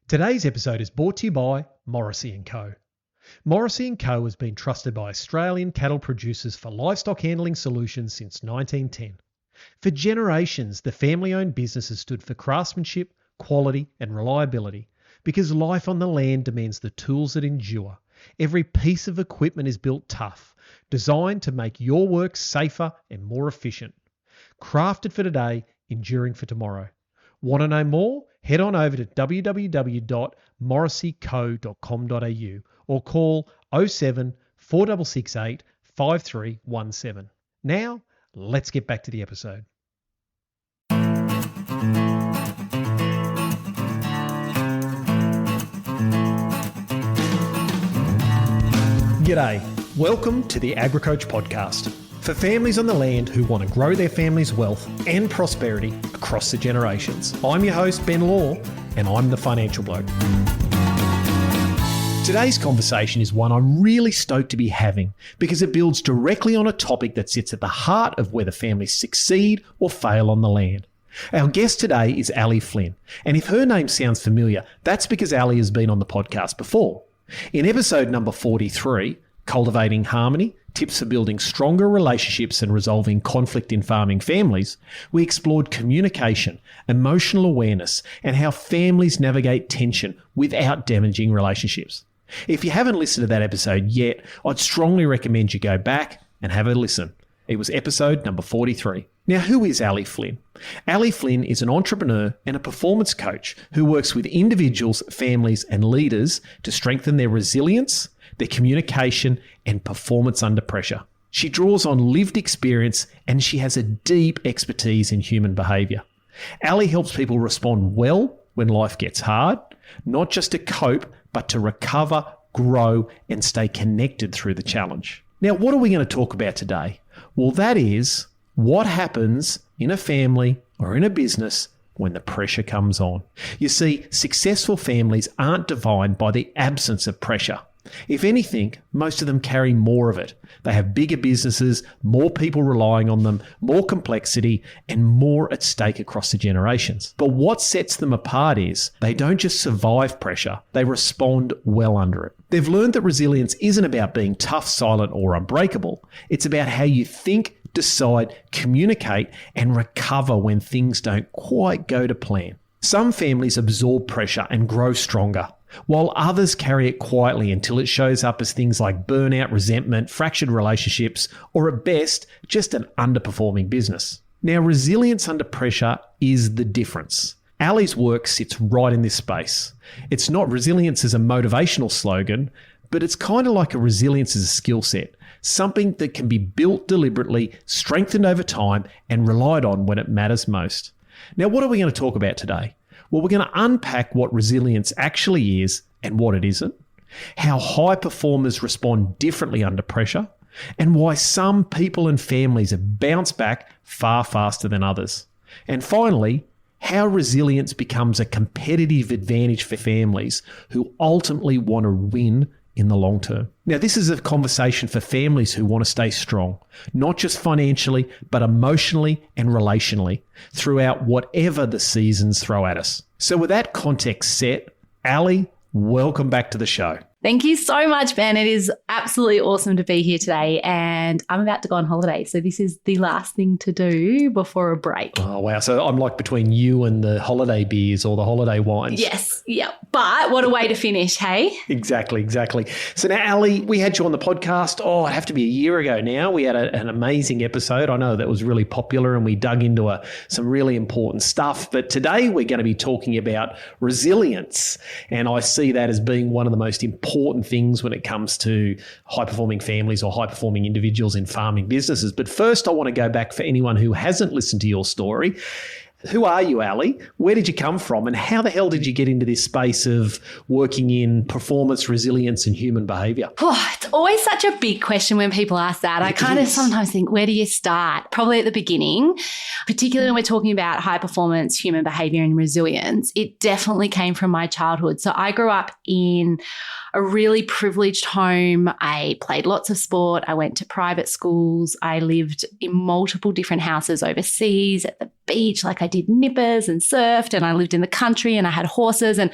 Today's episode is brought to you by Morrissey & Co. Morrissey & Co has been trusted by Australian cattle producers for livestock handling solutions since 1910. For generations, the family-owned business has stood for craftsmanship, quality and reliability because life on the land demands the tools that endure. Every piece of equipment is built tough, designed to make your work safer and more efficient. Crafted for today, enduring for tomorrow. Want to know more? Head on over to www.morrisseyco.com.au or call 07 4668 5317. Now, let's get back to the episode. G'day. Welcome to the AgriCoach podcast. For families on the land who want to grow their family's wealth and prosperity across the generations. I'm your host, Ben Law, and I'm the financial bloke. Today's conversation is one I'm really stoked to be having because it builds directly on a topic that sits at the heart of whether families succeed or fail on the land. Our guest today is Ali Flynn, and if her name sounds familiar, that's because Ali has been on the podcast before. In episode number 43, Cultivating Harmony, Tips for Building Stronger Relationships and Resolving Conflict in Farming Families, we explored communication, emotional awareness, and how families navigate tension without damaging relationships. If you haven't listened to that episode yet, I'd strongly recommend you go back and have a listen. It was episode number 43. Now, who is Ali Flynn? Ali Flynn is an entrepreneur and a performance coach who works with individuals, families, and leaders to strengthen their resilience, their communication, and performance under pressure. She draws on lived experience and she has a deep expertise in human behaviour. Ali helps people respond well when life gets hard, not just to cope, but to recover, grow, and stay connected through the challenge. Now, what are we going to talk about today? Well, that is what happens in a family or in a business when the pressure comes on. You see, successful families aren't defined by the absence of pressure. If anything, most of them carry more of it. They have bigger businesses, more people relying on them, more complexity, and more at stake across the generations. But what sets them apart is they don't just survive pressure, they respond well under it. They've learned that resilience isn't about being tough, silent, or unbreakable. It's about how you think, decide, communicate, and recover when things don't quite go to plan. Some families absorb pressure and grow stronger, while others carry it quietly until it shows up as things like burnout, resentment, fractured relationships, or at best, just an underperforming business. Now, resilience under pressure is the difference. Ali's work sits right in this space. It's not resilience as a motivational slogan, but it's kind of like a resilience as a skill set, something that can be built deliberately, strengthened over time, and relied on when it matters most. Now, what are we going to talk about today? Well, we're going to unpack what resilience actually is and what it isn't, how high performers respond differently under pressure, and why some people and families have bounced back far faster than others. And finally, how resilience becomes a competitive advantage for families who ultimately want to win in the long term. Now, this is a conversation for families who want to stay strong, not just financially, but emotionally and relationally throughout whatever the seasons throw at us. So with that context set, Ali, welcome back to the show. Thank you so much, Ben. It is absolutely awesome to be here today, and I'm about to go on holiday, so this is the last thing to do before a break. Oh, wow. So I'm like between you and the holiday beers or the holiday wines. Yes, yeah. But what a way to finish, hey? Exactly. So now, Ali, we had you on the podcast, it'd have to be a year ago now. We had an amazing episode. I know that was really popular and we dug into some really important stuff. But today we're going to be talking about resilience, and I see that as being one of the most important things when it comes to high-performing families or high-performing individuals in farming businesses. But first, I want to go back for anyone who hasn't listened to your story. Who are you, Ali? Where did you come from? And how the hell did you get into this space of working in performance, resilience, and human behaviour? Oh, it's always such a big question when people ask that. I kind of sometimes think, where do you start? Probably at the beginning, particularly when we're talking about high performance, human behaviour, and resilience. It definitely came from my childhood. So I grew up in a really privileged home. I played lots of sport. I went to private schools. I lived in multiple different houses overseas, at the beach. Like, I I did nippers and surfed and I lived in the country and I had horses, and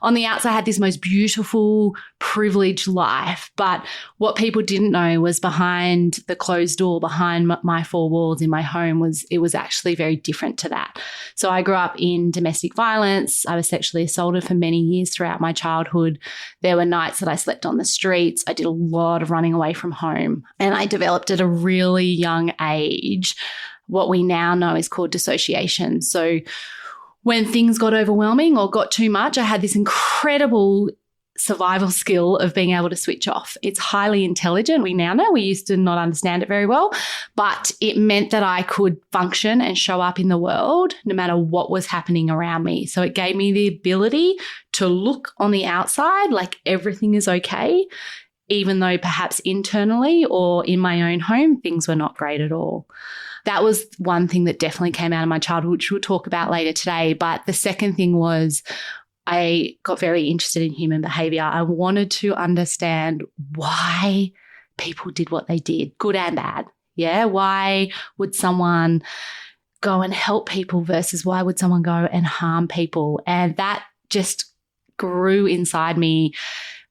on the outside I had this most beautiful, privileged life. But what people didn't know was behind the closed door, behind my four walls in my home, it was actually very different to that. So I grew up in domestic violence. I was sexually assaulted for many years throughout my childhood. There were nights that I slept on the streets. I did a lot of running away from home, and I developed at a really young age what we now know is called dissociation. So when things got overwhelming or got too much, I had this incredible survival skill of being able to switch off. It's highly intelligent. We now know. We used to not understand it very well, but it meant that I could function and show up in the world no matter what was happening around me. So it gave me the ability to look on the outside like everything is okay, even though perhaps internally or in my own home, things were not great at all. That was one thing that definitely came out of my childhood, which we'll talk about later today. But the second thing was I got very interested in human behavior. I wanted to understand why people did what they did, good and bad. Yeah, why would someone go and help people versus why would someone go and harm people? And that just grew inside me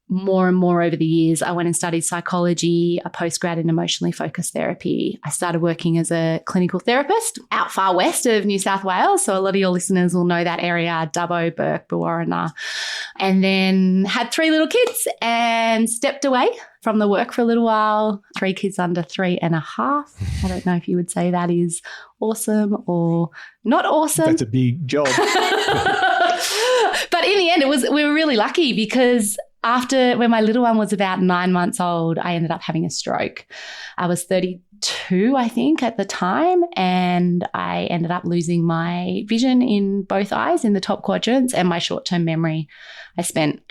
more and more over the years. I went and studied psychology, a postgrad in emotionally focused therapy. I started working as a clinical therapist out far west of New South Wales. So a lot of your listeners will know that area, Dubbo, Burke, Buwarrina. And then had 3 little kids and stepped away from the work for a little while. 3 kids under 3.5. I don't know if you would say that is awesome or not awesome. That's a big job. But in the end, we were really lucky because when my little one was about 9 months old, I ended up having a stroke. I was 32, I think, at the time, and I ended up losing my vision in both eyes in the top quadrants and my short-term memory. I spent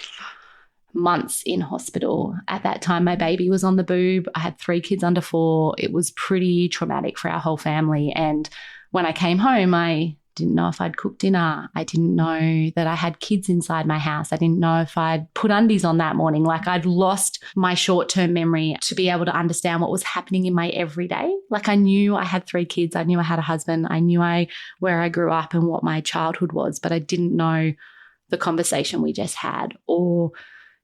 months in hospital. At that time, my baby was on the boob. I had 3 kids under 4. It was pretty traumatic for our whole family. And when I came home, I didn't know if I'd cooked dinner. I didn't know that I had kids inside my house. I didn't know if I'd put undies on that morning. Like I'd lost my short-term memory to be able to understand what was happening in my everyday. Like I knew I had 3 kids. I knew I had a husband. I knew where I grew up and what my childhood was, but I didn't know the conversation we just had, or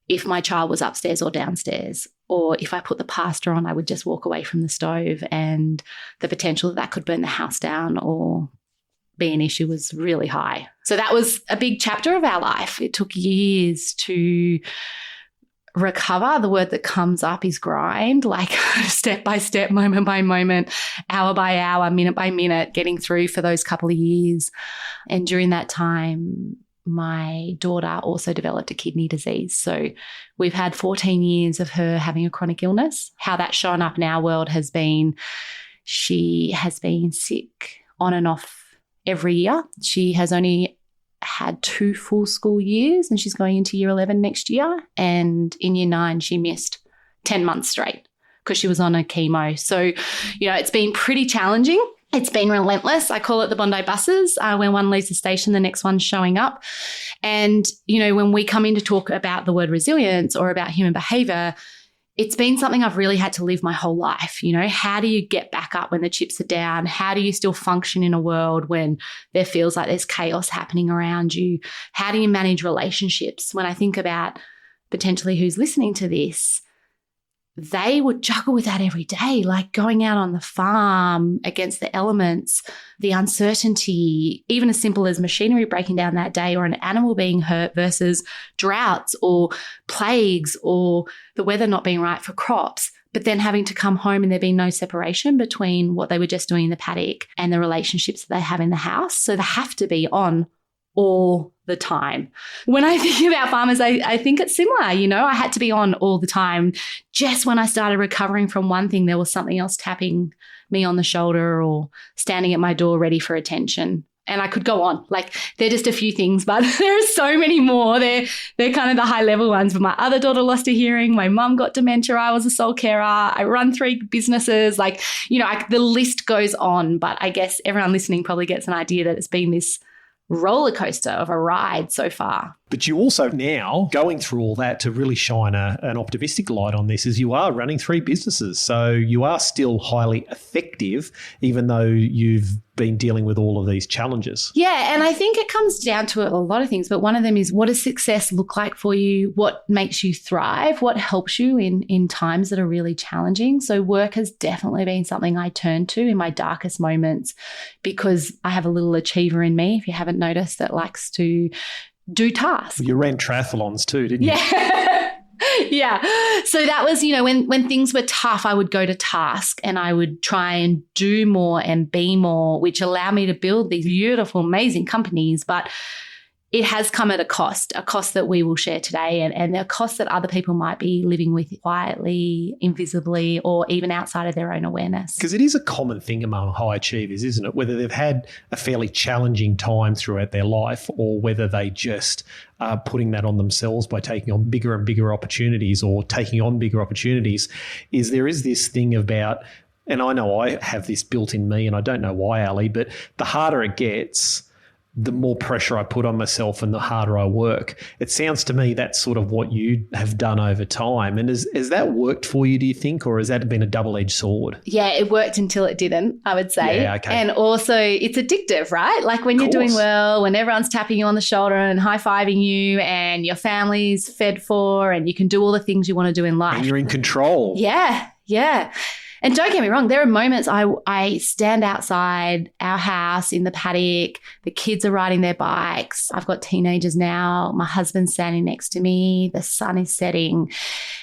if my child was upstairs or downstairs, or if I put the pasta on, I would just walk away from the stove, and the potential that could burn the house down or be an issue was really high. So that was a big chapter of our life. It took years to recover. The word that comes up is grind, like step by step, moment by moment, hour by hour, minute by minute, getting through for those couple of years. And during that time, my daughter also developed a kidney disease. So we've had 14 years of her having a chronic illness. How that's shown up in our world has been, she has been sick on and off every year. She has only had 2 full school years and she's going into year 11 next year. And in year 9, she missed 10 months straight because she was on a chemo. So, it's been pretty challenging. It's been relentless. I call it the Bondi buses. When one leaves the station, the next one's showing up. And, when we come in to talk about the word resilience or about human behavior, it's been something I've really had to live my whole life. How do you get back up when the chips are down? How do you still function in a world when there feels like there's chaos happening around you? How do you manage relationships? When I think about potentially who's listening to this, they would juggle with that every day, like going out on the farm against the elements, the uncertainty, even as simple as machinery breaking down that day or an animal being hurt versus droughts or plagues or the weather not being right for crops, but then having to come home and there being no separation between what they were just doing in the paddock and the relationships that they have in the house. So they have to be on all the time. When I think about farmers, I think it's similar. I had to be on all the time. Just when I started recovering from one thing, there was something else tapping me on the shoulder or standing at my door ready for attention. And I could go on. Like, they're just a few things, but there are so many more. They're kind of the high level ones. But my other daughter lost her hearing. My mum got dementia. I was a sole carer. I run 3 businesses. The list goes on. But I guess everyone listening probably gets an idea that it's been this roller coaster of a ride so far. But you also now going through all that to really shine an optimistic light on this is you are running 3 businesses. So you are still highly effective, even though you've been dealing with all of these challenges. Yeah, and I think it comes down to a lot of things, but one of them is, what does success look like for you? What makes you thrive? What helps you in times that are really challenging? So work has definitely been something I turn to in my darkest moments, because I have a little achiever in me, if you haven't noticed, that likes to do tasks. You ran triathlons too, didn't you? Yeah. Yeah. So that was, when things were tough, I would go to task and I would try and do more and be more, which allowed me to build these beautiful, amazing companies. But it has come at a cost that we will share today, and a cost that other people might be living with quietly, invisibly, or even outside of their own awareness. Because it is a common thing among high achievers, isn't it? Whether they've had a fairly challenging time throughout their life, or whether they just are putting that on themselves by taking on bigger and bigger opportunities, or taking on bigger opportunities, is there is this thing about, and I know I have this built in me, and I don't know why, Ali, but the harder it gets, the more pressure I put on myself and the harder I work. It sounds to me that's sort of what you have done over time. And has that worked for you, do you think, or has that been a double-edged sword? Yeah, it worked until it didn't, I would say. Yeah, okay. And also it's addictive, right? Like when you're doing well, when everyone's tapping you on the shoulder and high-fiving you and your family's fed for and you can do all the things you want to do in life. And you're in control. Yeah, yeah. And don't get me wrong, there are moments I stand outside our house in the paddock, the kids are riding their bikes. I've got teenagers now. My husband's standing next to me. The sun is setting.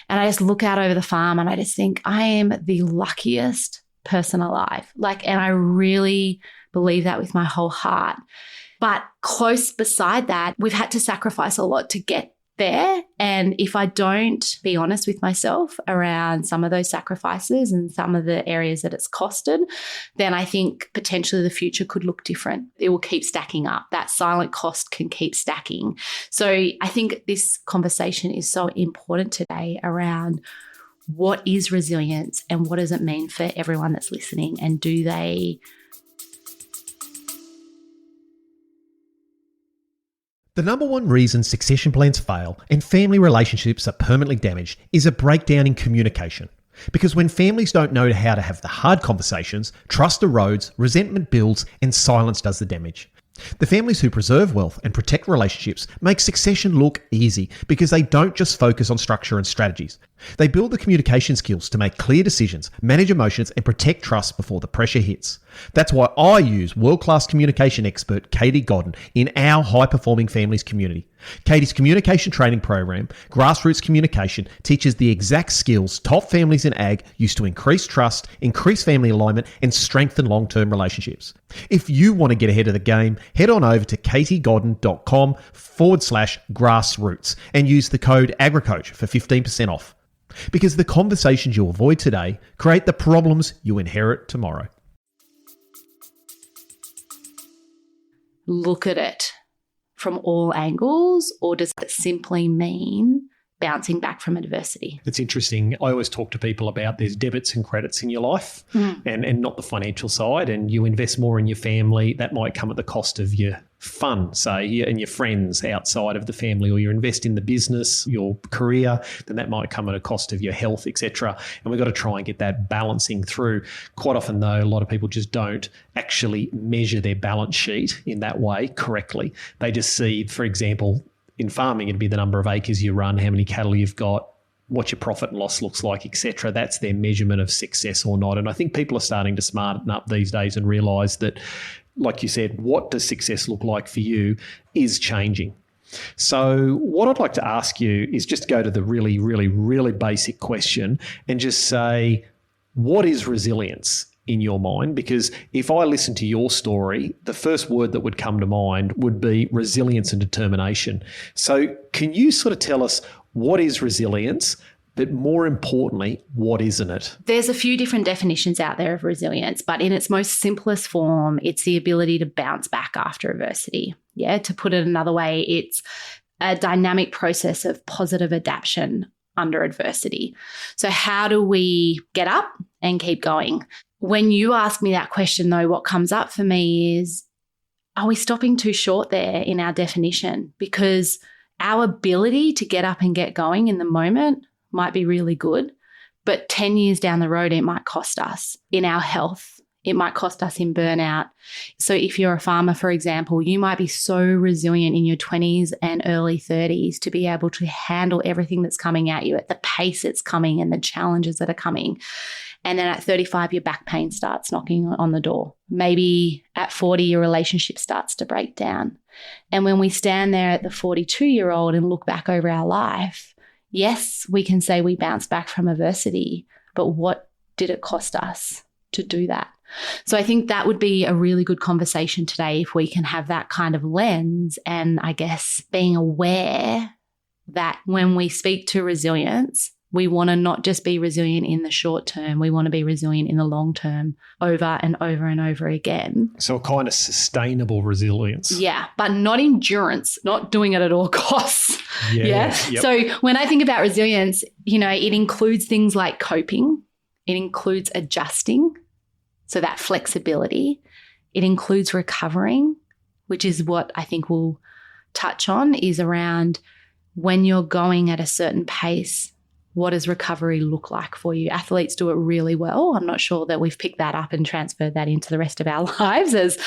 And I just look out over the farm and I just think I am the luckiest person alive. And I really believe that with my whole heart. But close beside that, we've had to sacrifice a lot to get there. And if I don't be honest with myself around some of those sacrifices and some of the areas that it's costed, then I think potentially the future could look different. It will keep stacking up. That silent cost can keep stacking. So I think this conversation is so important today around what is resilience and what does it mean for everyone that's listening, and do they... The number one reason succession plans fail and family relationships are permanently damaged is a breakdown in communication. Because when families don't know how to have the hard conversations, trust erodes, resentment builds, and silence does the damage. The families who preserve wealth and protect relationships make succession look easy because they don't just focus on structure and strategies. They build the communication skills to make clear decisions, manage emotions, and protect trust before the pressure hits. That's why I use world-class communication expert Katie Godden in our high-performing families community. Katie's communication training program, Grassroots Communication, teaches the exact skills top families in ag use to increase trust, increase family alignment, and strengthen long-term relationships. If you want to get ahead of the game, head on over to katiegodden.com/grassroots and use the code AgriCoach for 15% off. Because the conversations you avoid today create the problems you inherit tomorrow. Look at it from all angles, or does it simply mean bouncing back from adversity? It's interesting. I always talk to people about there's debits and credits in your life and not the financial side. And you invest more in your family, that might come at the cost of your fun, say, and your friends outside of the family, or you invest in the business, your career, then that might come at a cost of your health, etc. And we've got to try and get that balancing through. Quite often, though, a lot of people just don't actually measure their balance sheet in that way correctly. They just see, for example, in farming, it'd be the number of acres you run, how many cattle you've got, what your profit and loss looks like, etc. That's their measurement of success or not. And I think people are starting to smarten up these days and realise that, like you said, what does success look like for you is changing. So what I'd like to ask you is just go to the really, really, really basic question and just say, what is resilience in your mind? Because if I listen to your story, the first word that would come to mind would be resilience and determination. So can you sort of tell us what is resilience, but more importantly, what isn't it? There's a few different definitions out there of resilience, but in its most simplest form, it's the ability to bounce back after adversity. Yeah, to put it another way, it's a dynamic process of positive adaptation under adversity. So how do we get up and keep going? When you ask me that question, though, what comes up for me is, are we stopping too short there in our definition? Because our ability to get up and get going in the moment might be really good, but 10 years down the road, it might cost us in our health. It might cost us in burnout. So if you're a farmer, for example, you might be so resilient in your 20s and early 30s to be able to handle everything that's coming at you at the pace it's coming and the challenges that are coming. And then at 35, your back pain starts knocking on the door. Maybe at 40, your relationship starts to break down. And when we stand there at the 42-year-old and look back over our life, yes, we can say we bounced back from adversity, but what did it cost us to do that? So I think that would be a really good conversation today if we can have that kind of lens, and I guess being aware that when we speak to resilience, we want to not just be resilient in the short term, we want to be resilient in the long term over and over and over again. So a kind of sustainable resilience. Yeah, but not endurance, not doing it at all costs. Yeah. Yep. So when I think about resilience, it includes things like coping. It includes adjusting, so that flexibility. It includes recovering, which is what I think we'll touch on, is around when you're going at a certain pace, what does recovery look like for you? Athletes do it really well. I'm not sure that we've picked that up and transferred that into the rest of our lives as,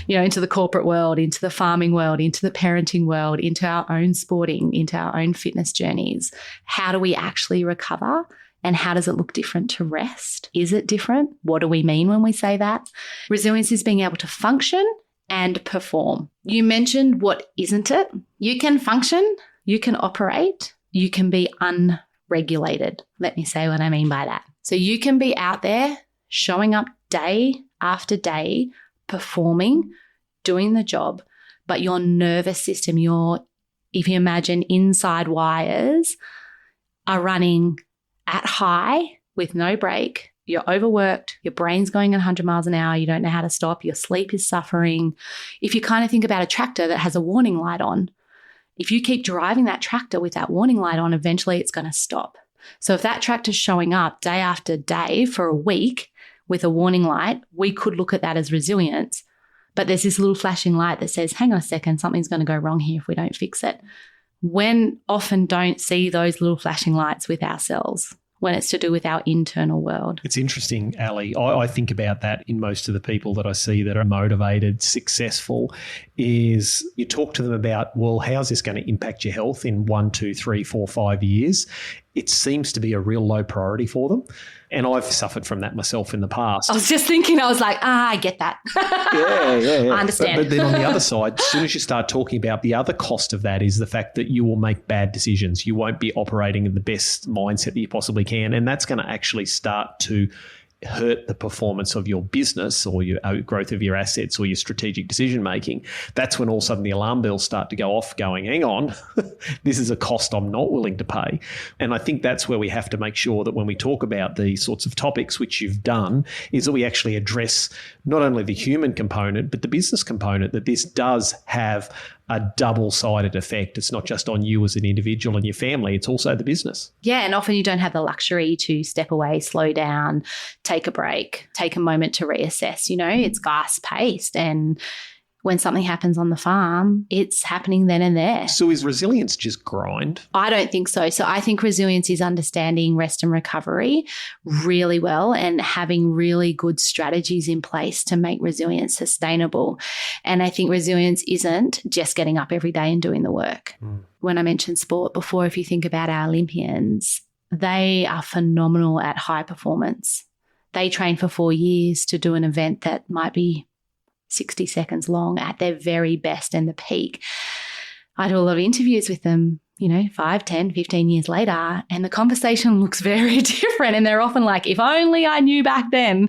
into the corporate world, into the farming world, into the parenting world, into our own sporting, into our own fitness journeys. How do we actually recover? And how does it look different to rest? Is it different? What do we mean when we say that? Resilience is being able to function and perform. You mentioned what isn't it? You can function, you can operate, you can be unregulated. Let me say what I mean by that. So you can be out there showing up day after day, performing, doing the job, but your nervous system, if you imagine inside wires, are running at high with no break. You're overworked, your brain's going at 100 miles an hour, you don't know how to stop, your sleep is suffering. If you kind of think about a tractor that has a warning light on, if you keep driving that tractor with that warning light on, eventually it's going to stop. So if that tractor's showing up day after day for a week with a warning light, we could look at that as resilience. But there's this little flashing light that says, hang on a second, something's going to go wrong here if we don't fix it. When often don't see those little flashing lights with ourselves when it's to do with our internal world. It's interesting, Ali. I think about that in most of the people that I see that are motivated, successful, is you talk to them about, well, how's this going to impact your health in 1, 2, 3, 4, 5 years? It seems to be a real low priority for them. And I've suffered from that myself in the past. I was just thinking, I was like, I get that. Yeah. I understand. But then on the other side, as soon as you start talking about the other cost of that is the fact that you will make bad decisions. You won't be operating in the best mindset that you possibly can. And that's going to actually start to hurt the performance of your business or your growth of your assets or your strategic decision making. That's when all of a sudden the alarm bells start to go off going, hang on, this is a cost I'm not willing to pay. And I think that's where we have to make sure that when we talk about these sorts of topics, which you've done, is that we actually address not only the human component, but the business component, that this does have a double-sided effect. It's not just on you as an individual and your family, it's also the business. Yeah, and often you don't have the luxury to step away, slow down, take a break, take a moment to reassess. It's fast-paced, and when something happens on the farm, it's happening then and there. So is resilience just grind? I don't think so. So I think resilience is understanding rest and recovery really well and having really good strategies in place to make resilience sustainable. And I think resilience isn't just getting up every day and doing the work. When I mentioned sport before, if you think about our Olympians, they are phenomenal at high performance. They train for 4 years to do an event that might be 60 seconds long at their very best and the peak. I do a lot of interviews with them, 5, 10, 15 years later, and the conversation looks very different. And they're often like, if only I knew back then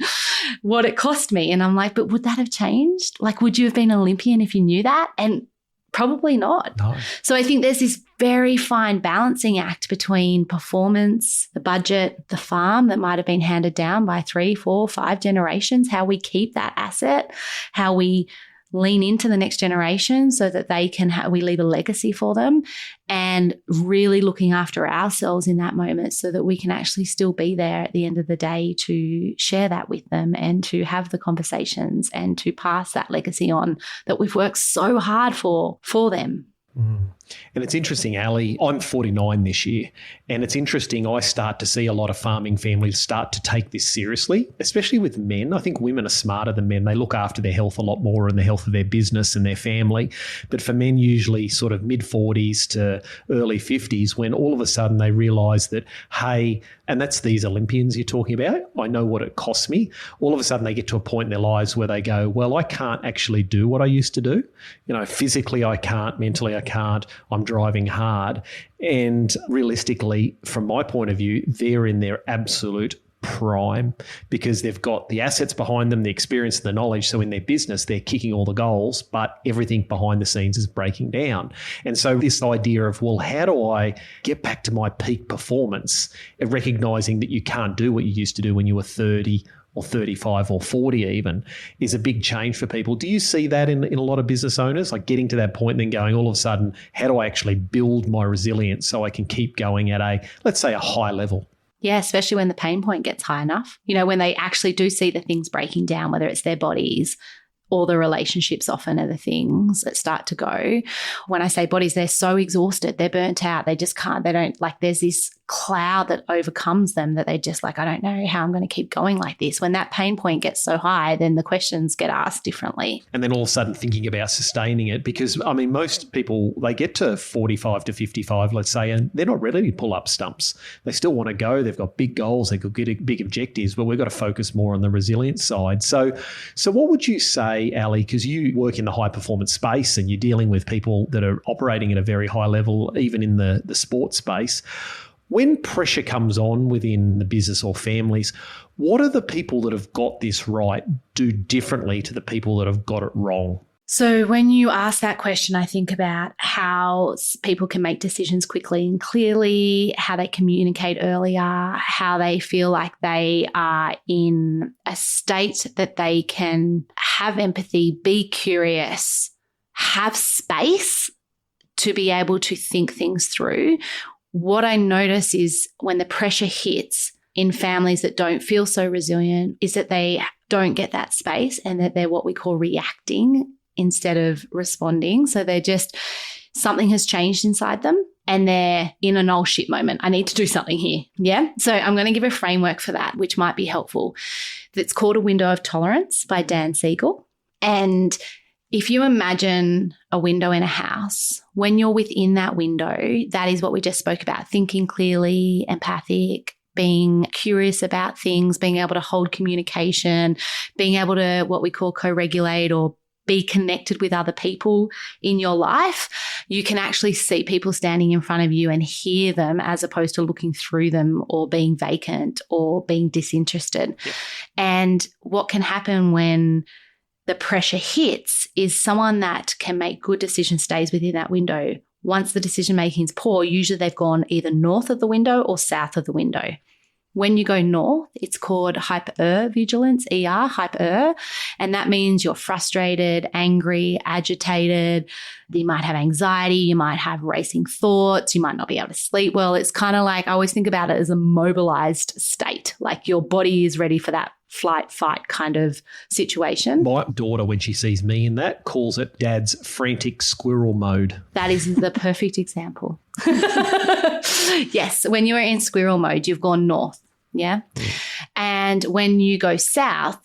what it cost me. And I'm like, but would that have changed? Like, would you have been an Olympian if you knew that? And probably not. No. So I think there's this very fine balancing act between performance, the budget, the farm that might have been handed down by 3, 4, 5 generations, how we keep that asset, how we lean into the next generation so that they can we leave a legacy for them, and really looking after ourselves in that moment so that we can actually still be there at the end of the day to share that with them and to have the conversations and to pass that legacy on that we've worked so hard for them. And it's interesting, Ali, I'm 49 this year, and it's interesting, I start to see a lot of farming families start to take this seriously, especially with men. I think women are smarter than men. They look after their health a lot more and the health of their business and their family. But for men, usually sort of mid-40s to early 50s, when all of a sudden they realise that, hey, and that's these Olympians you're talking about, I know what it costs me. All of a sudden they get to a point in their lives where they go, well, I can't actually do what I used to do. Physically I can't, mentally I can't. I'm driving hard. And realistically, from my point of view, they're in their absolute prime because they've got the assets behind them, the experience and the knowledge. So in their business, they're kicking all the goals, but everything behind the scenes is breaking down. And so this idea of, well, how do I get back to my peak performance, recognizing that you can't do what you used to do when you were 30 or 35 or 40 even, is a big change for people. Do you see that in a lot of business owners, like getting to that point and then going, all of a sudden, how do I actually build my resilience so I can keep going at a, let's say, a high level? Yeah, especially when the pain point gets high enough, when they actually do see the things breaking down, whether it's their bodies or the relationships often are the things that start to go. When I say bodies, they're so exhausted, they're burnt out, they just can't, they don't, like there's this cloud that overcomes them that they just like, I don't know how I'm going to keep going like this. When that pain point gets so high, then the questions get asked differently. And then all of a sudden thinking about sustaining it, because I mean, most people, they get to 45 to 55, let's say, and they're not ready to pull up stumps. They still want to go. They've got big goals. They've got big objectives, but we've got to focus more on the resilience side. So what would you say, Ali, because you work in the high performance space and you're dealing with people that are operating at a very high level, even in the sports space, when pressure comes on within the business or families, what are the people that have got this right do differently to the people that have got it wrong? So when you ask that question, I think about how people can make decisions quickly and clearly, how they communicate earlier, how they feel like they are in a state that they can have empathy, be curious, have space to be able to think things through. What I notice is when the pressure hits in families that don't feel so resilient is that they don't get that space and that they're what we call reacting instead of responding. So they're just, something has changed inside them and they're in an oh shit moment. I need to do something here. Yeah. So I'm going to give a framework for that, which might be helpful. That's called A Window of Tolerance by Dan Siegel. And if you imagine a window in a house, when you're within that window, that is what we just spoke about, thinking clearly, empathic, being curious about things, being able to hold communication, being able to what we call co-regulate or be connected with other people in your life. You can actually see people standing in front of you and hear them as opposed to looking through them or being vacant or being disinterested. Yeah. And what can happen when the pressure hits is someone that can make good decisions stays within that window. Once the decision making is poor, usually they've gone either north of the window or south of the window. When you go north, it's called hypervigilance, hyper, and that means you're frustrated, angry, agitated. You might have anxiety, you might have racing thoughts, you might not be able to sleep well. It's kind of like, I always think about it as a mobilized state, like your body is ready for that flight, fight kind of situation. My daughter, when she sees me in that, calls it Dad's frantic squirrel mode. That is the perfect example. Yes, when you're in squirrel mode, you've gone north, yeah? And when you go south,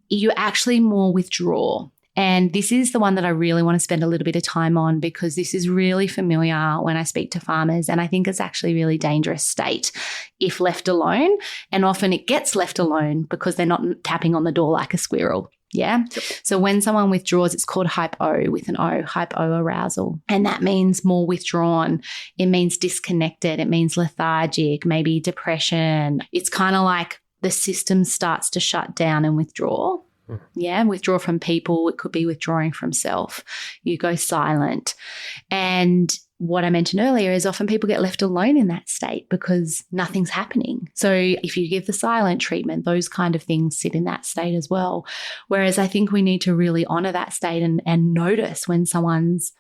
you actually more withdraw. And this is the one that I really want to spend a little bit of time on because this is really familiar when I speak to farmers, and I think it's actually a really dangerous state if left alone. And often it gets left alone because they're not tapping on the door like a squirrel. Yeah. Yep. So when someone withdraws, it's called hypo with an O, hypoarousal. And that means more withdrawn. It means disconnected. It means lethargic, maybe depression. It's kind of like the system starts to shut down and withdraw. Yeah, withdraw from people. It could be withdrawing from self. You go silent. And what I mentioned earlier is often people get left alone in that state because nothing's happening. So if you give the silent treatment, those kind of things sit in that state as well. Whereas I think we need to really honor that state and notice when someone's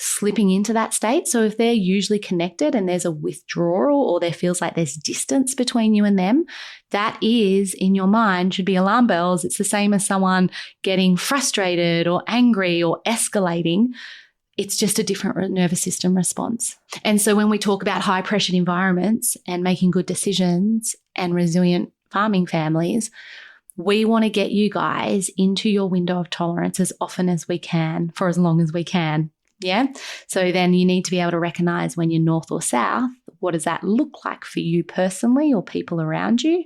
slipping into that state. So if they're usually connected and there's a withdrawal or there feels like there's distance between you and them, that is, in your mind, should be alarm bells. It's the same as someone getting frustrated or angry or escalating. It's just a different nervous system response. And so when we talk about high pressured environments and making good decisions and resilient farming families, we want to get you guys into your window of tolerance as often as we can for as long as we can. Yeah. So then you need to be able to recognize when you're north or south, what does that look like for you personally or people around you?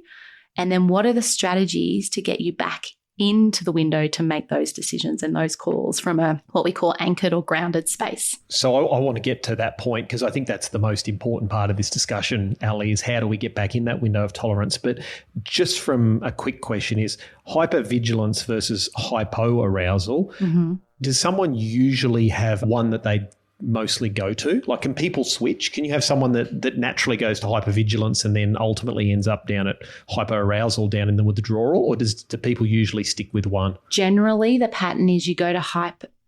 And then what are the strategies to get you back into the window to make those decisions and those calls from a what we call anchored or grounded space. So I want to get to that point because I think that's the most important part of this discussion, Ali, is how do we get back in that window of tolerance? But just from a quick question is hypervigilance versus hypoarousal. Mm-hmm. Does someone usually have one that they mostly go to? Like, can people switch? Can you have someone that naturally goes to hypervigilance and then ultimately ends up down at hyperarousal, down in the withdrawal, or do people usually stick with one? Generally, the pattern is you go to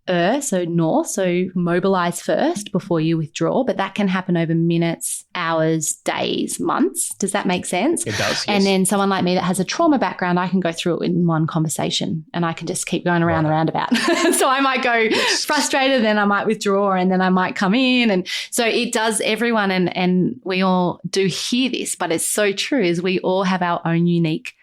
so north, so mobilize first before you withdraw, but that can happen over minutes, hours, days, months. Does that make sense? It does, yes. And then someone like me that has a trauma background, I can go through it in one conversation and I can just keep going around the roundabout. So I might go frustrated, then I might withdraw, and then I might come in. And so it does everyone, and we all do hear this, but it's so true, is we all have our own unique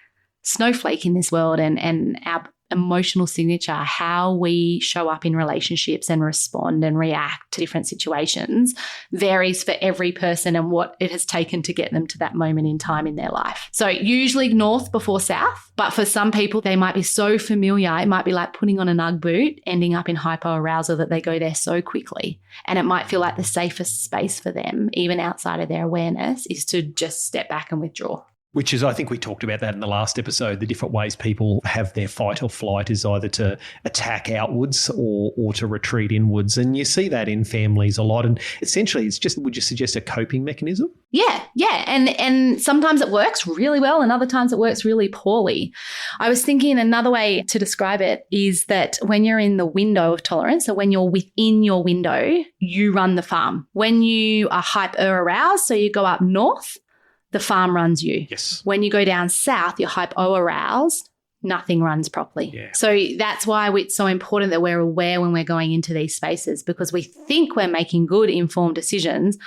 snowflake in this world, and our emotional signature, how we show up in relationships and respond and react to different situations varies for every person and what it has taken to get them to that moment in time in their life. So usually north before south, but for some people, they might be so familiar. It might be like putting on an Ugg boot, ending up in hypoarousal that they go there so quickly. And it might feel like the safest space for them, even outside of their awareness, is to just step back and withdraw. Which is, I think we talked about that in the last episode, the different ways people have their fight or flight is either to attack outwards or to retreat inwards. And you see that in families a lot. And essentially, it's just, would you suggest a coping mechanism? Yeah. And sometimes it works really well and other times it works really poorly. I was thinking another way to describe it is that when you're in the window of tolerance, so when you're within your window, you run the farm. When you are hyper-aroused, so you go up north, the farm runs you. Yes. When you go down south, you're hypo-aroused, nothing runs properly. Yeah. So that's why it's so important that we're aware when we're going into these spaces, because we think we're making good, informed decisions.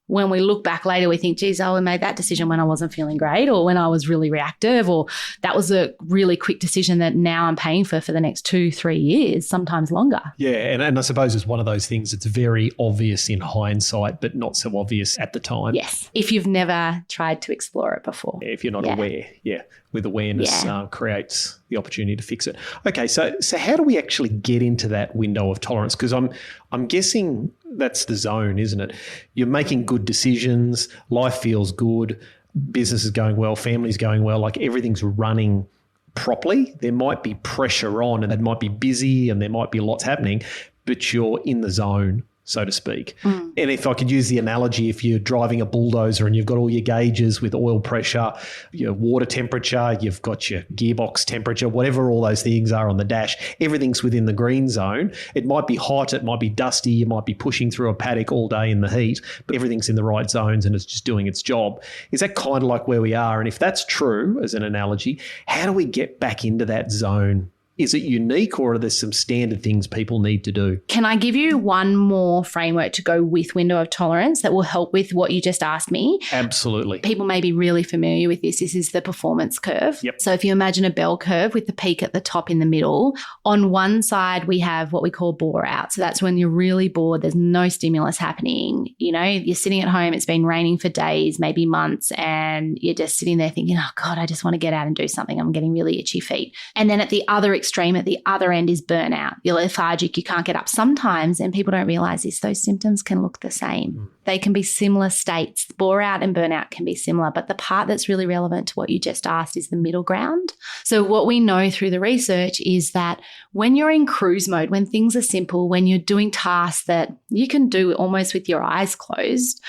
When we look back later, we think, geez, I made that decision when I wasn't feeling great, or when I was really reactive, or that was a really quick decision that now I'm paying for the next 2-3 years, sometimes longer. Yeah, and I suppose it's one of those things that's very obvious in hindsight, but not so obvious at the time. Yes, if you've never tried to explore it before. Yeah, if you're not aware, with awareness creates the opportunity to fix it. Okay, so how do we actually get into that window of tolerance? Because I'm guessing that's the zone, isn't it? You're making good decisions, life feels good, business is going well, family's going well, like everything's running properly. There might be pressure on and it might be busy and there might be lots happening, but you're in the zone, so to speak. Mm. And if I could use the analogy, if you're driving a bulldozer and you've got all your gauges with oil pressure, your water temperature, you've got your gearbox temperature, whatever all those things are on the dash, everything's within the green zone. It might be hot, it might be dusty, you might be pushing through a paddock all day in the heat, but everything's in the right zones and it's just doing its job. Is that kind of like where we are? And if that's true, as an analogy, how do we get back into that zone? Is it unique or are there some standard things people need to do? Can I give you one more framework to go with window of tolerance that will help with what you just asked me? Absolutely. People may be really familiar with this. This is the performance curve. Yep. So if you imagine a bell curve with the peak at the top in the middle, on one side we have what we call bore out. So that's when you're really bored. There's no stimulus happening. You know, you're sitting at home. It's been raining for days, maybe months, and you're just sitting there thinking, oh God, I just want to get out and do something. I'm getting really itchy feet. And then at the other extreme, at the other end, is burnout. You're lethargic, you can't get up. Sometimes, and people don't realize this, those symptoms can look the same. They can be similar states. Bore out and burnout can be similar, but the part that's really relevant to what you just asked is the middle ground. So what we know through the research is that when you're in cruise mode, when things are simple, when you're doing tasks that you can do almost with your eyes closed,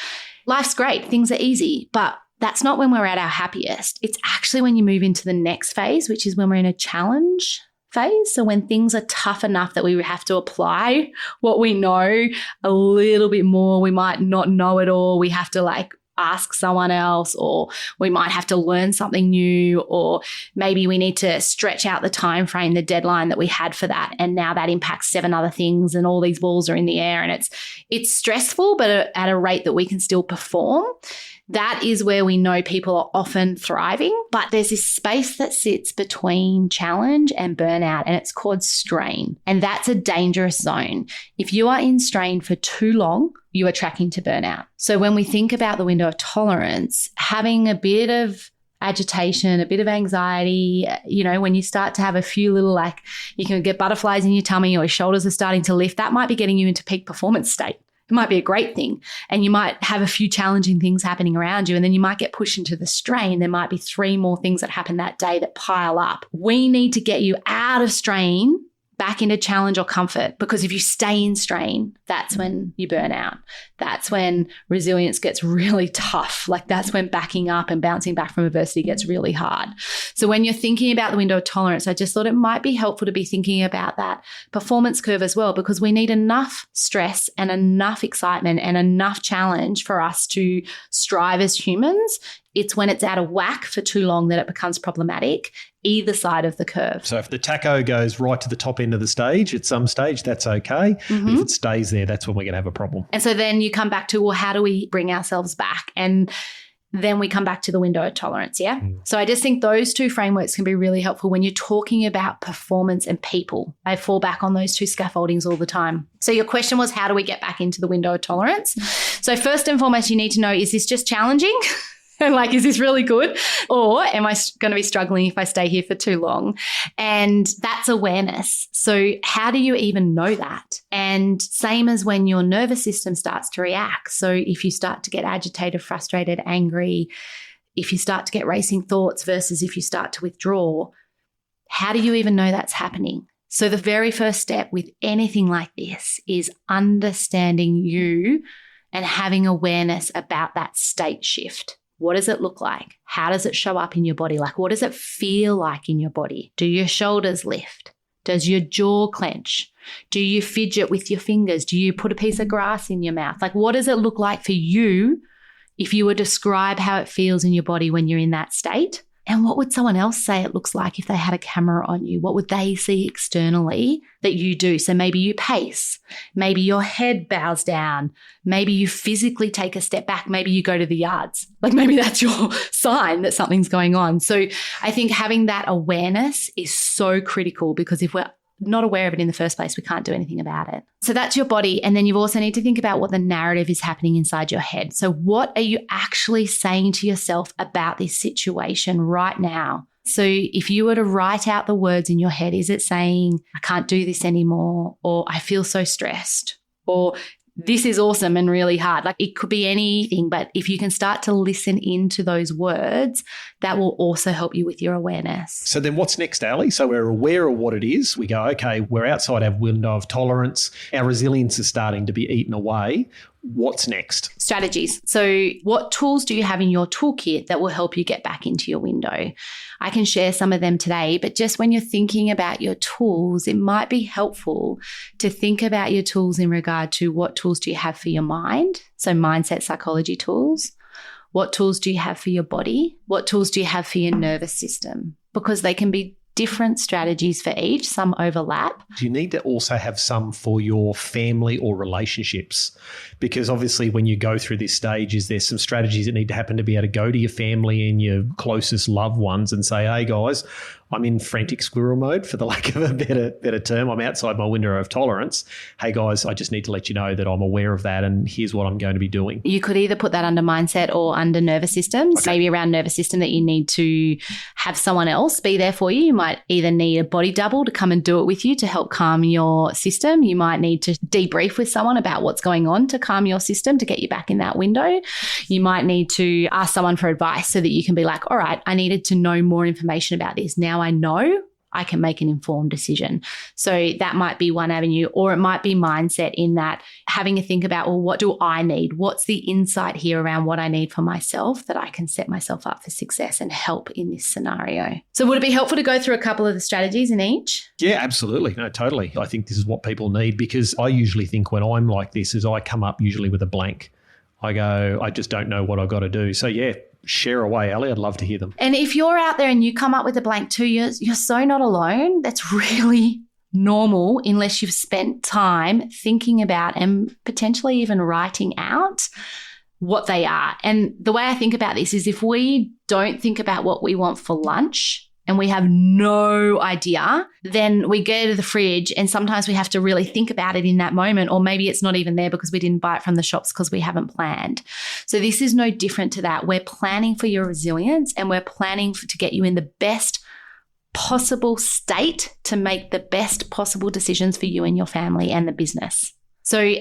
life's great, things are easy, but that's not when we're at our happiest. It's actually when you move into the next phase, which is when we're in a challenge phase. So when things are tough enough that we have to apply what we know a little bit more, we might not know it all. We have to ask someone else, or we might have to learn something new, or maybe we need to stretch out the time frame, the deadline that we had for that. And now that impacts 7 other things and all these balls are in the air, and it's stressful, but at a rate that we can still perform. That is where we know people are often thriving, but there's this space that sits between challenge and burnout, and it's called strain. And that's a dangerous zone. If you are in strain for too long, you are tracking to burnout. So when we think about the window of tolerance, having a bit of agitation, a bit of anxiety, when you start to have a few little, you can get butterflies in your tummy or your shoulders are starting to lift, that might be getting you into peak performance state. It might be a great thing, and you might have a few challenging things happening around you, and then you might get pushed into the strain. There might be 3 more things that happen that day that pile up. We need to get you out of strain back into challenge or comfort, because if you stay in strain, that's when you burn out. That's when resilience gets really tough. That's when backing up and bouncing back from adversity gets really hard. So when you're thinking about the window of tolerance, I just thought it might be helpful to be thinking about that performance curve as well, because we need enough stress and enough excitement and enough challenge for us to strive as humans. It's when it's out of whack for too long that it becomes problematic, either side of the curve. So if the taco goes right to the top end of the stage at some stage, that's okay. Mm-hmm. But if it stays there, that's when we're going to have a problem. And so then you come back to, well, how do we bring ourselves back? And then we come back to the window of tolerance, yeah? So I just think those 2 frameworks can be really helpful when you're talking about performance and people. I fall back on those 2 scaffoldings all the time. So your question was, how do we get back into the window of tolerance? So first and foremost, you need to know, is this just challenging? And is this really good? Or am I going to be struggling if I stay here for too long? And that's awareness. So how do you even know that? And same as when your nervous system starts to react. So if you start to get agitated, frustrated, angry, if you start to get racing thoughts versus if you start to withdraw, how do you even know that's happening? So the very first step with anything like this is understanding you and having awareness about that state shift. What does it look like? How does it show up in your body? What does it feel like in your body? Do your shoulders lift? Does your jaw clench? Do you fidget with your fingers? Do you put a piece of grass in your mouth? What does it look like for you if you were to describe how it feels in your body when you're in that state? And what would someone else say it looks like if they had a camera on you? What would they see externally that you do? So maybe you pace, maybe your head bows down, maybe you physically take a step back, maybe you go to the yards. Maybe that's your sign that something's going on. So I think having that awareness is so critical, because if we're not aware of it in the first place, we can't do anything about it. So that's your body. And then you also need to think about what the narrative is happening inside your head. So what are you actually saying to yourself about this situation right now? So if you were to write out the words in your head, is it saying, I can't do this anymore, or I feel so stressed, or this is awesome and really hard? It could be anything, but if you can start to listen into those words, that will also help you with your awareness. So then what's next, Ali? So we're aware of what it is. We go, okay, we're outside our window of tolerance. Our resilience is starting to be eaten away. What's next? Strategies. So what tools do you have in your toolkit that will help you get back into your window? I can share some of them today, but just when you're thinking about your tools, it might be helpful to think about your tools in regard to what tools do you have for your mind? So mindset psychology tools. What tools do you have for your body? What tools do you have for your nervous system? Because they can be different strategies for each. Some overlap. Do you need to also have some for your family or relationships? Because obviously when you go through this stage, is there some strategies that need to happen to be able to go to your family and your closest loved ones and say, hey guys, I'm in frantic squirrel mode, for the lack of a better term. I'm outside my window of tolerance. Hey guys, I just need to let you know that I'm aware of that and here's what I'm going to be doing. You could either put that under mindset or under nervous systems. Okay. Maybe around nervous system that you need to have someone else be there for you. You might either need a body double to come and do it with you to help calm your system. You might need to debrief with someone about what's going on to calm your system to get you back in that window. You might need to ask someone for advice so that you can be like, all right, I needed to know more information about this. Now I know I can make an informed decision. So that might be one avenue, or it might be mindset in that having a think about, well, what do I need? What's the insight here around what I need for myself that I can set myself up for success and help in this scenario? So would it be helpful to go through a couple of the strategies in each? Yeah, absolutely. No, totally. I think this is what people need, because I usually think when I'm like this is I come up usually with a blank. I go, I just don't know what I've got to do. So, yeah, share away, Ali. I'd love to hear them. And if you're out there and you come up with a blank too, you're so not alone. That's really normal unless you've spent time thinking about and potentially even writing out what they are. And the way I think about this is if we don't think about what we want for lunch and we have no idea, then we go to the fridge and sometimes we have to really think about it in that moment, or maybe it's not even there because we didn't buy it from the shops because we haven't planned. So this is no different to that. We're planning for your resilience and we're planning to get you in the best possible state to make the best possible decisions for you and your family and the business. So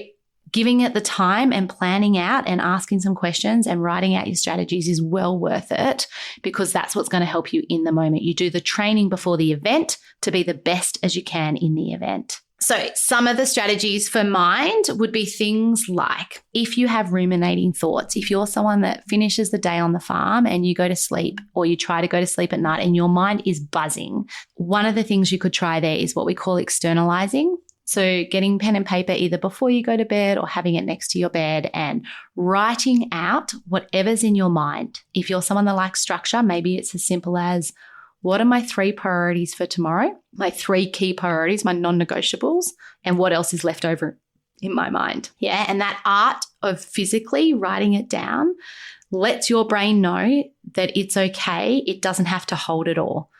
giving it the time and planning out and asking some questions and writing out your strategies is well worth it, because that's what's going to help you in the moment. You do the training before the event to be the best as you can in the event. So some of the strategies for mind would be things like if you have ruminating thoughts, if you're someone that finishes the day on the farm and you go to sleep or you try to go to sleep at night and your mind is buzzing, one of the things you could try there is what we call externalizing. So getting pen and paper either before you go to bed or having it next to your bed and writing out whatever's in your mind. If you're someone that likes structure, maybe it's as simple as, what are my 3 priorities for tomorrow? My 3 key priorities, my non-negotiables, and what else is left over in my mind. Yeah, and that art of physically writing it down lets your brain know that it's okay. It doesn't have to hold it all.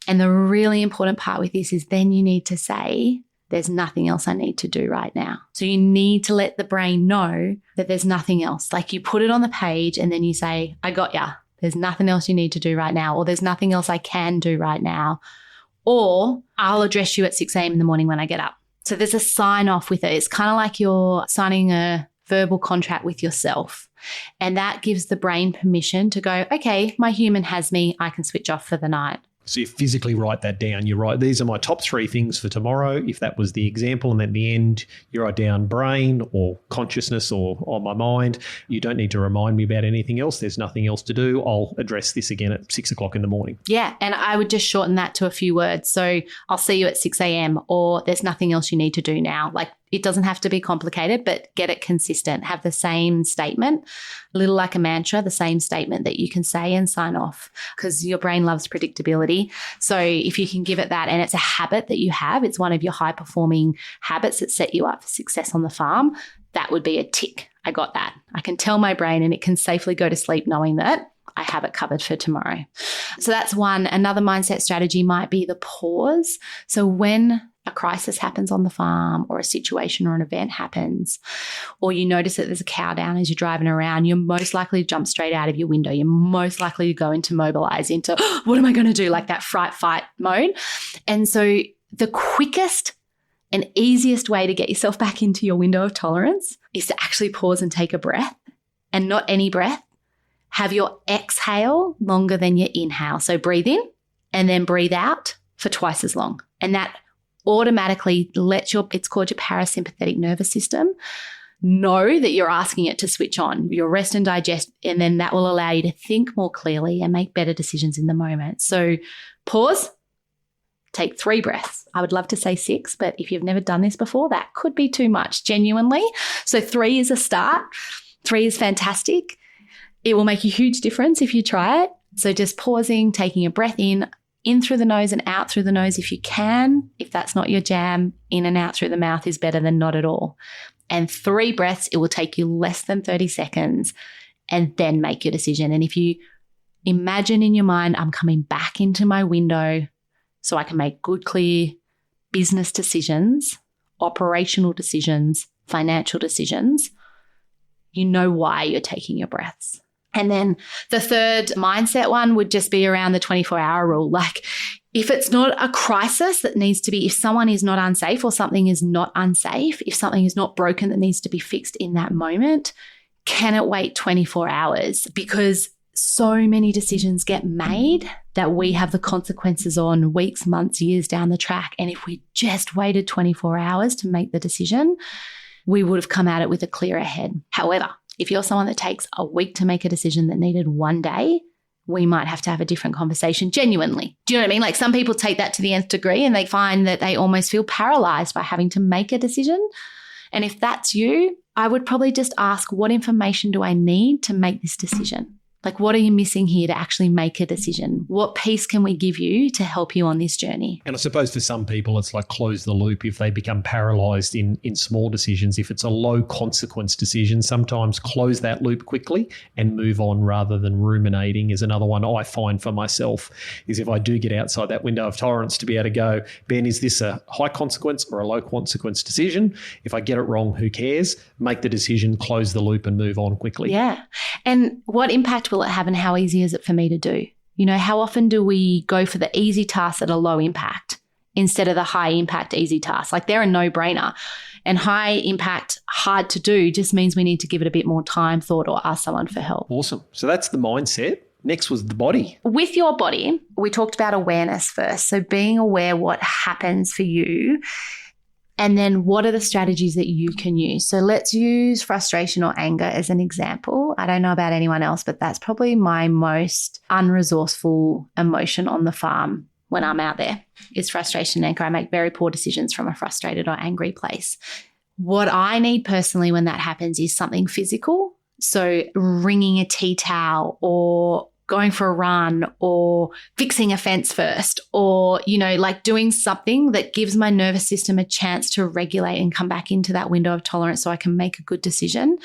And the really important part with this is then you need to say, there's nothing else I need to do right now. So you need to let the brain know that there's nothing else. Like you put it on the page and then you say, I got ya. There's nothing else you need to do right now, or there's nothing else I can do right now, or I'll address you at 6 a.m. in the morning when I get up. So there's a sign off with it. It's kind of like you're signing a verbal contract with yourself. And that gives the brain permission to go, okay, my human has me. I can switch off for the night. So you physically write that down. You write, these are my top 3 things for tomorrow, if that was the example. And at the end, you write down brain or consciousness or on my mind. You don't need to remind me about anything else. There's nothing else to do. I'll address this again at 6 o'clock in the morning. Yeah. And I would just shorten that to a few words. So I'll see you at 6 a.m. or there's nothing else you need to do now. Like it doesn't have to be complicated, but get it consistent. Have the same statement, a little like a mantra, the same statement that you can say and sign off, because your brain loves predictability. So if you can give it that, and it's a habit that you have, it's one of your high performing habits that set you up for success on the farm, that would be a tick. I got that. I can tell my brain and it can safely go to sleep knowing that I have it covered for tomorrow. So that's one. Another mindset strategy might be the pause. So when a crisis happens on the farm or a situation or an event happens, or you notice that there's a cow down as you're driving around, you're most likely to jump straight out of your window. You're most likely to go into mobilize, into what am I going to do? Like that fright fight mode. And so the quickest and easiest way to get yourself back into your window of tolerance is to actually pause and take a breath, and not any breath. Have your exhale longer than your inhale. So breathe in and then breathe out for twice as long. And that automatically lets it's called your parasympathetic nervous system, know that you're asking it to switch on, your rest and digest, and then that will allow you to think more clearly and make better decisions in the moment. So pause, take 3 breaths. I would love to say 6, but if you've never done this before, that could be too much, genuinely. So 3 is a start. 3 is fantastic. It will make a huge difference if you try it. So just pausing, taking a breath in through the nose and out through the nose if you can. If that's not your jam, in and out through the mouth is better than not at all. And 3 breaths, it will take you less than 30 seconds, and then make your decision. And if you imagine in your mind, I'm coming back into my window so I can make good, clear business decisions, operational decisions, financial decisions, you know why you're taking your breaths. And then the third mindset one would just be around the 24-hour rule. Like if it's not a crisis that needs to be, if someone is not unsafe or something is not unsafe, if something is not broken that needs to be fixed in that moment, can it wait 24 hours? Because so many decisions get made that we have the consequences on weeks, months, years down the track. And if we just waited 24 hours to make the decision, we would have come at it with a clearer head. However, if you're someone that takes a week to make a decision that needed 1 day, we might have to have a different conversation genuinely. Do you know what I mean? Like some people take that to the nth degree and they find that they almost feel paralyzed by having to make a decision. And if that's you, I would probably just ask, what information do I need to make this decision? Like, what are you missing here to actually make a decision? What piece can we give you to help you on this journey? And I suppose for some people, it's like close the loop if they become paralyzed in small decisions. If it's a low consequence decision, sometimes close that loop quickly and move on rather than ruminating is another one I find for myself, is if I do get outside that window of tolerance to be able to go, Ben, is this a high consequence or a low consequence decision? If I get it wrong, who cares? Make the decision, close the loop and move on quickly. Yeah. And what impact will it have and how easy is it for me to do? You know, how often do we go for the easy tasks that are low impact instead of the high impact easy tasks? Like, they're a no-brainer. And high impact, hard to do just means we need to give it a bit more time, thought, or ask someone for help. Awesome. So that's the mindset. Next was the body. With your body, we talked about awareness first. So being aware what happens for you. And then what are the strategies that you can use? So let's use frustration or anger as an example. I don't know about anyone else, but that's probably my most unresourceful emotion on the farm when I'm out there, is frustration and anger. I make very poor decisions from a frustrated or angry place. What I need personally when that happens is something physical. So wringing a tea towel or going for a run or fixing a fence first, or, you know, like doing something that gives my nervous system a chance to regulate and come back into that window of tolerance so I can make a good decision.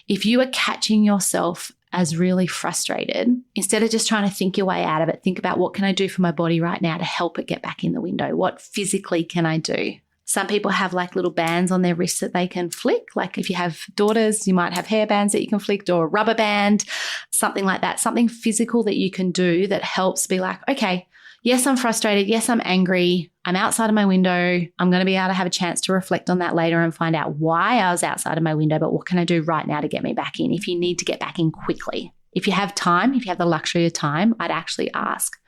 If you are catching yourself as really frustrated, instead of just trying to think your way out of it, think about, what can I do for my body right now to help it get back in the window? What physically can I do? Some people have like little bands on their wrists that they can flick. Like if you have daughters, you might have hair bands that you can flick, or a rubber band, something like that, something physical that you can do that helps be like, okay, yes, I'm frustrated. Yes, I'm angry. I'm outside of my window. I'm going to be able to have a chance to reflect on that later and find out why I was outside of my window, but what can I do right now to get me back in? If you need to get back in quickly, if you have time, if you have the luxury of time, I'd actually ask,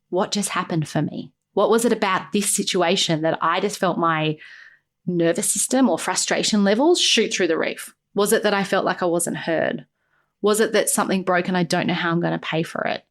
what just happened for me? What was it about this situation that I just felt my nervous system or frustration levels shoot through the roof? Was it that I felt like I wasn't heard? Was it that something broke and I don't know how I'm going to pay for it?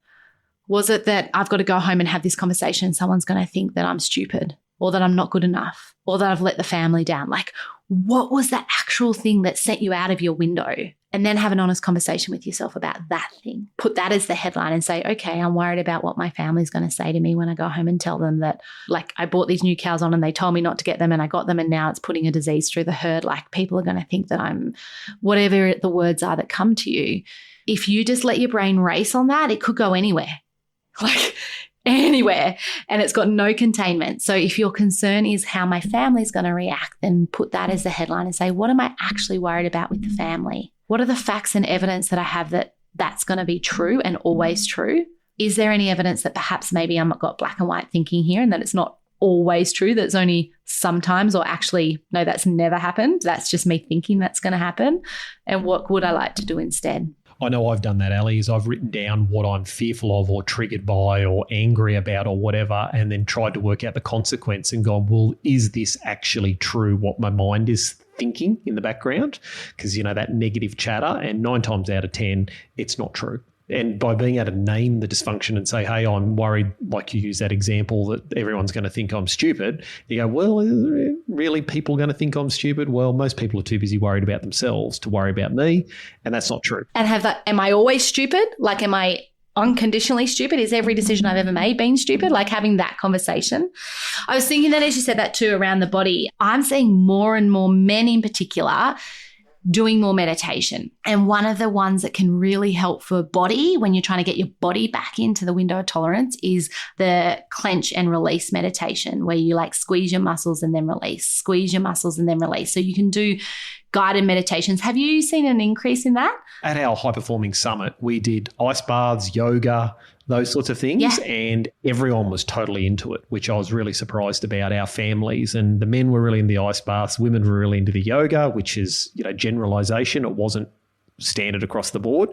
Was it that I've got to go home and have this conversation and someone's going to think that I'm stupid or that I'm not good enough or that I've let the family down? Like, what was that actual thing that sent you out of your window? And then have an honest conversation with yourself about that thing. Put that as the headline and say, okay, I'm worried about what my family's going to say to me when I go home and tell them that, like, I bought these new cows on and they told me not to get them and I got them and now it's putting a disease through the herd. Like, people are going to think that I'm whatever the words are that come to you. If you just let your brain race on that, it could go anywhere. Like, anywhere, and it's got no containment. So if your concern is how my family's going to react, then put that as the headline and say, what am I actually worried about with the family? What are the facts and evidence that I have that that's going to be true and always true? Is there any evidence that perhaps maybe I've got black and white thinking here and that it's not always true, that's only sometimes, or actually, no, that's never happened. That's just me thinking that's going to happen. And what would I like to do instead? I know I've done that, Ali, is I've written down what I'm fearful of or triggered by or angry about or whatever, and then tried to work out the consequence and gone, well, is this actually true, what my mind is thinking in the background? Because, you know, that negative chatter, and 9 times out of 10, it's not true. And by being able to name the dysfunction and say, hey, I'm worried, like you use that example, that everyone's going to think I'm stupid, you go, well, is really people going to think I'm stupid? Well, most people are too busy worried about themselves to worry about me, and that's not true. And have that, am I always stupid? Like, am I unconditionally stupid? Is every decision I've ever made been stupid? Like, having that conversation. I was thinking that as you said that too around the body, I'm seeing more and more men in particular doing more meditation. And one of the ones that can really help for body when you're trying to get your body back into the window of tolerance is the clench and release meditation, where you like squeeze your muscles and then release, squeeze your muscles and then release. So you can do guided meditations. Have you seen an increase in that? At our high performing summit, we did ice baths, yoga, those sorts of things. Yeah. And everyone was totally into it, which I was really surprised about. Our families, and the men were really into the ice baths, women were really into the yoga, which is, you know, generalization. It wasn't standard across the board,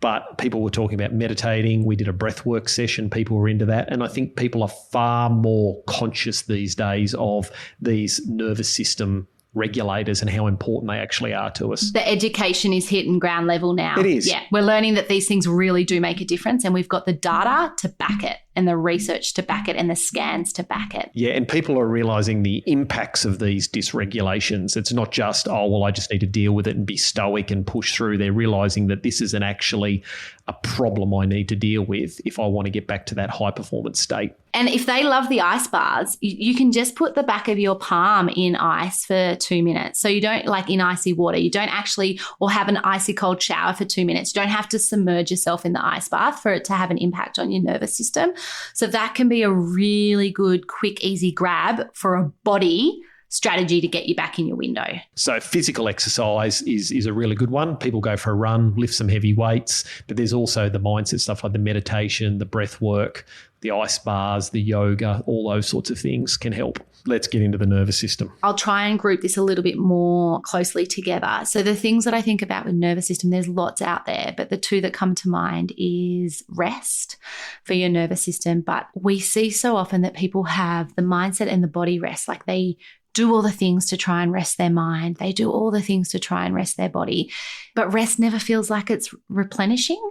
but people were talking about meditating. We did a breathwork session. People were into that. And I think people are far more conscious these days of these nervous system regulators and how important they actually are to us. The education is hitting ground level now. It is. Yeah. We're learning that these things really do make a difference, and we've got the data to back it. and the research to back it and the scans to back it. Yeah, and people are realising the impacts of these dysregulations. It's not just, I just need to deal with it and be stoic and push through. They're realising that this isn't actually a problem I need to deal with if I want to get back to that high performance state. And if they love the ice baths, you can just put the back of your palm in ice for 2 minutes. So you don't, like in icy water, you don't actually, or have an icy cold shower for 2 minutes. You don't have to submerge yourself in the ice bath for it to have an impact on your nervous system. So that can be a really good, quick, easy grab for a body strategy to get you back in your window. So physical exercise is a really good one. People go for a run, lift some heavy weights, but there's also the mindset stuff like the meditation, the breath work, the ice bars, the yoga, all those sorts of things can help. Let's get into the nervous system. I'll try and group this a little bit more closely together. So the things that I think about with nervous system, there's lots out there, but the two that come to mind is rest for your nervous system. But we see so often that people have the mindset and the body rest, like they do all the things to try and rest their mind. They do all the things to try and rest their body. But rest never feels like it's replenishing.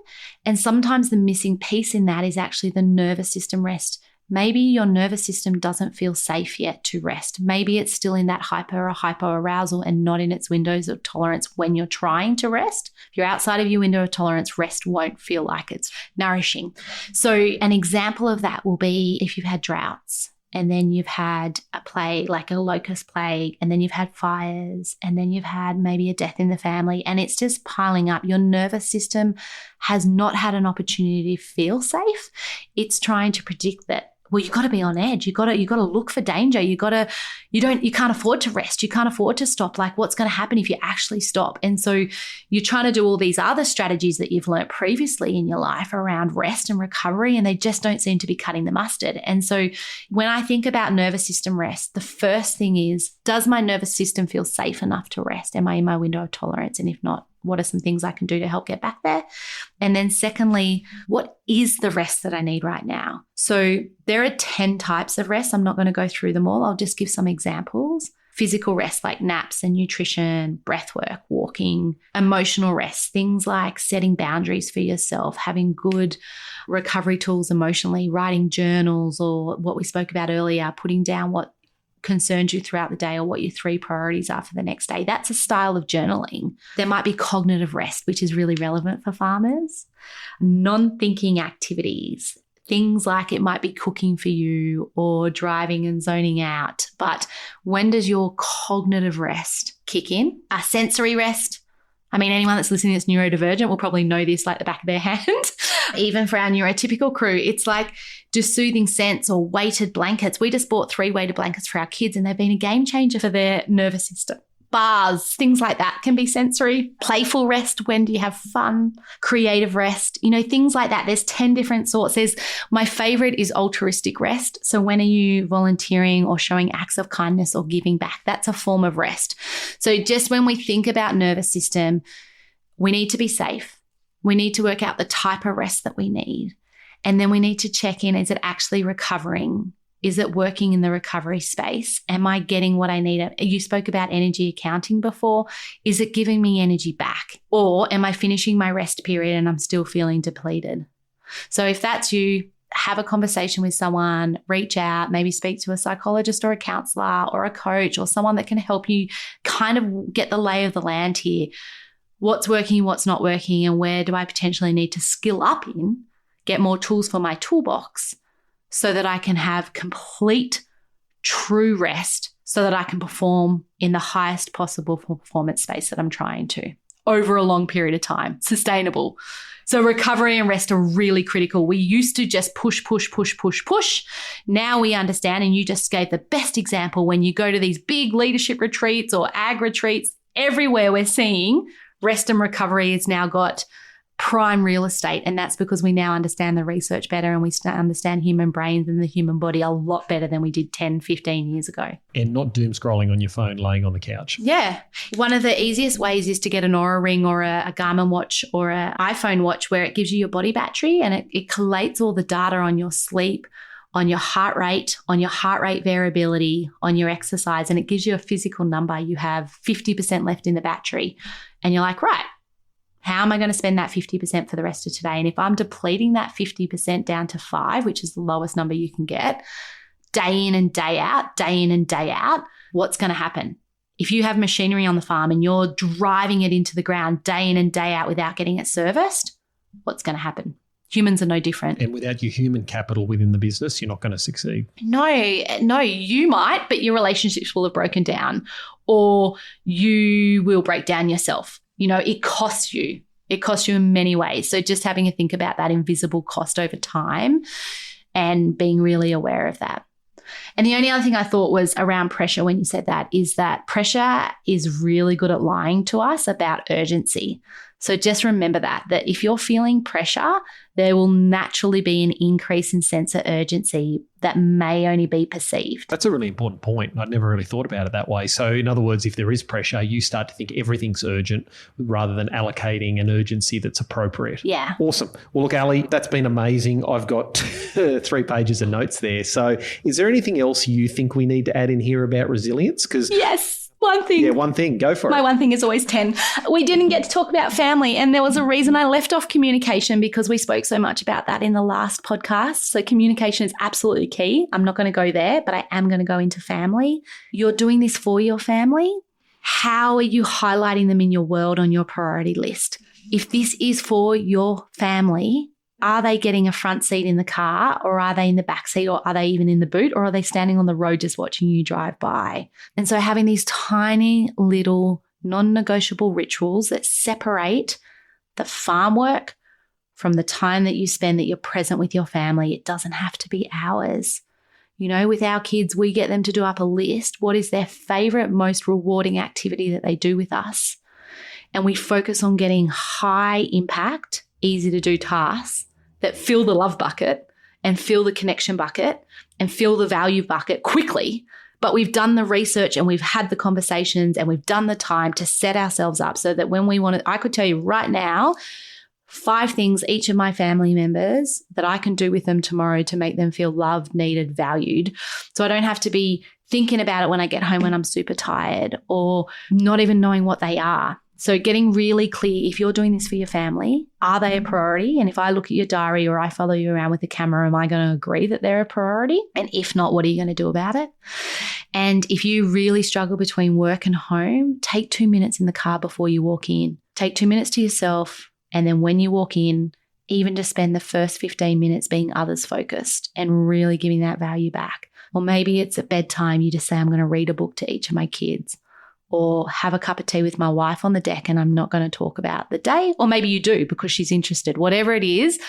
And sometimes the missing piece in that is actually the nervous system rest. Maybe your nervous system doesn't feel safe yet to rest. Maybe it's still in that hyper or hypoarousal and not in its windows of tolerance when you're trying to rest. If you're outside of your window of tolerance, rest won't feel like it's nourishing. So an example of that will be if you've had droughts, and then you've had a plague, like a locust plague, and then you've had fires, and then you've had maybe a death in the family, and it's just piling up. Your nervous system has not had an opportunity to feel safe. It's trying to predict that, well, you've got to be on edge. You got to look for danger. You can't afford to rest. You can't afford to stop. Like, what's going to happen if you actually stop? And so you're trying to do all these other strategies that you've learned previously in your life around rest and recovery, and they just don't seem to be cutting the mustard. And so when I think about nervous system rest, the first thing is, does my nervous system feel safe enough to rest? Am I in my window of tolerance? And if not, what are some things I can do to help get back there? And then secondly, what is the rest that I need right now? So there are 10 types of rest. I'm not going to go through them all. I'll just give some examples. Physical rest like naps and nutrition, breath work, walking. Emotional rest, things like setting boundaries for yourself, having good recovery tools emotionally, writing journals, or what we spoke about earlier, putting down what concerns you throughout the day or what your 3 priorities are for the next day. That's a style of journaling. There might be cognitive rest, which is really relevant for farmers. Non-thinking activities, things like it might be cooking for you or driving and zoning out. But when does your cognitive rest kick in? A sensory rest. I mean, anyone that's listening that's neurodivergent will probably know this like the back of their hand. Even for our neurotypical crew, it's like just soothing scents or weighted blankets. We just bought 3 weighted blankets for our kids, and they've been a game changer for their nervous system. Bars, things like that can be sensory. Playful rest, when do you have fun? Creative rest, things like that. There's 10 different sorts. My favorite is altruistic rest. So when are you volunteering or showing acts of kindness or giving back? That's a form of rest. So just when we think about nervous system, we need to be safe. We need to work out the type of rest that we need. And then we need to check in, is it actually recovering? Is it working in the recovery space? Am I getting what I need? You spoke about energy accounting before. Is it giving me energy back? Or am I finishing my rest period and I'm still feeling depleted? So if that's you, have a conversation with someone, reach out, maybe speak to a psychologist or a counselor or a coach or someone that can help you kind of get the lay of the land here. What's working, what's not working, and where do I potentially need to skill up in, get more tools for my toolbox, so that I can have complete, true rest, so that I can perform in the highest possible performance space that I'm trying to over a long period of time, sustainable. So recovery and rest are really critical. We used to just push. Now we understand, and you just gave the best example when you go to these big leadership retreats or ag retreats, everywhere we're seeing rest and recovery has now got prime real estate, and that's because we now understand the research better and we understand human brains and the human body a lot better than we did 10, 15 years ago. And not doom scrolling on your phone laying on the couch. Yeah. One of the easiest ways is to get an Oura Ring or a Garmin watch or an iPhone watch where it gives you your body battery and it collates all the data on your sleep, on your heart rate variability, on your exercise, and it gives you a physical number. You have 50% left in the battery and you're like, right, How am I going to spend that 50% for the rest of today? And if I'm depleting that 50% down to 5, which is the lowest number you can get, day in and day out, what's going to happen? If you have machinery on the farm and you're driving it into the ground day in and day out without getting it serviced, what's going to happen? Humans are no different. And without your human capital within the business, you're not going to succeed. No, you might, but your relationships will have broken down, or you will break down yourself. It costs you. It costs you in many ways. So just having a think about that invisible cost over time and being really aware of that. And the only other thing I thought was around pressure when you said that is that pressure is really good at lying to us about urgency. So just remember that if you're feeling pressure, there will naturally be an increase in sense of urgency that may only be perceived. That's a really important point. I'd never really thought about it that way. So in other words, if there is pressure, you start to think everything's urgent rather than allocating an urgency that's appropriate. Yeah. Awesome. Well, look, Ali, that's been amazing. I've got 3 pages of notes there. So is there anything else you think we need to add in here about resilience? Yes. One thing. Yeah, one thing. Go for it. My one thing is always 10. We didn't get to talk about family, and there was a reason I left off communication because we spoke so much about that in the last podcast. So communication is absolutely key. I'm not going to go there, but I am going to go into family. You're doing this for your family. How are you highlighting them in your world on your priority list? If this is for your family, are they getting a front seat in the car, or are they in the back seat, or are they even in the boot, or are they standing on the road just watching you drive by? And so having these tiny little non-negotiable rituals that separate the farm work from the time that you spend that you're present with your family. It doesn't have to be hours. With our kids, we get them to do up a list. What is their favorite, most rewarding activity that they do with us? And we focus on getting high impact, easy to do tasks that fill the love bucket and fill the connection bucket and fill the value bucket quickly. But we've done the research and we've had the conversations and we've done the time to set ourselves up so that when we want to, I could tell you right now, 5 things each of my family members that I can do with them tomorrow to make them feel loved, needed, valued. So I don't have to be thinking about it when I get home when I'm super tired or not even knowing what they are. So getting really clear, if you're doing this for your family, are they a priority? And if I look at your diary or I follow you around with the camera, am I going to agree that they're a priority? And if not, what are you going to do about it? And if you really struggle between work and home, take 2 minutes in the car before you walk in. Take 2 minutes to yourself. And then when you walk in, even to spend the first 15 minutes being others focused and really giving that value back. Or maybe it's at bedtime, you just say, I'm going to read a book to each of my kids. Or have a cup of tea with my wife on the deck and I'm not going to talk about the day. Or maybe you do because she's interested. Whatever it is,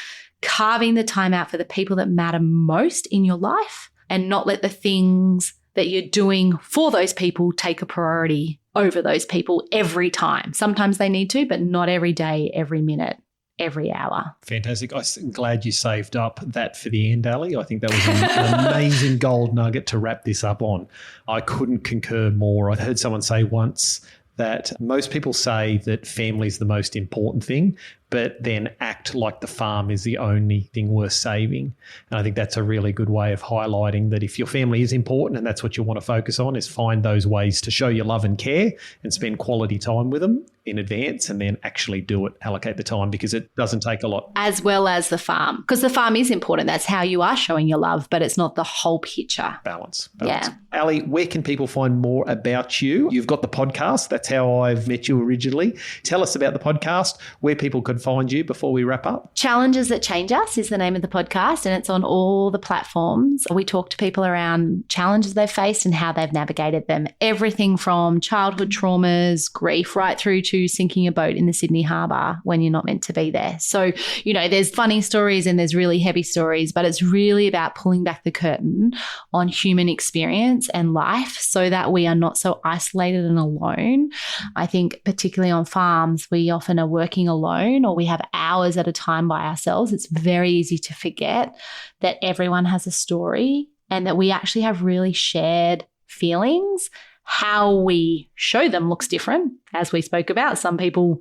carving the time out for the people that matter most in your life and not let the things that you're doing for those people take a priority over those people every time. Sometimes they need to, but not every day, every minute, every hour. Fantastic. I'm glad you saved up that for the end, Ali. I think that was an amazing gold nugget to wrap this up on. I couldn't concur more. I heard someone say once that most people say that family is the most important thing, but then act like the farm is the only thing worth saving. And I think that's a really good way of highlighting that if your family is important and that's what you want to focus on, is find those ways to show your love and care and spend quality time with them in advance and then actually do it, allocate the time, because it doesn't take a lot. As well as the farm, because the farm is important. That's how you are showing your love, but it's not the whole picture. Balance. Yeah. Ali, where can people find more about you? You've got the podcast. That's how I've met you originally. Tell us about the podcast, where people could find you before we wrap up. Challenges That Change Us is the name of the podcast, and it's on all the platforms. We talk to people around challenges they've faced and how they've navigated them. Everything from childhood traumas, grief, right through to sinking a boat in the Sydney Harbour when you're not meant to be there. So, there's funny stories and there's really heavy stories, but it's really about pulling back the curtain on human experience and life so that we are not so isolated and alone. I think particularly on farms, we often are working alone or we have hours at a time by ourselves. It's very easy to forget that everyone has a story and that we actually have really shared feelings. How we show them looks different, as we spoke about. Some people,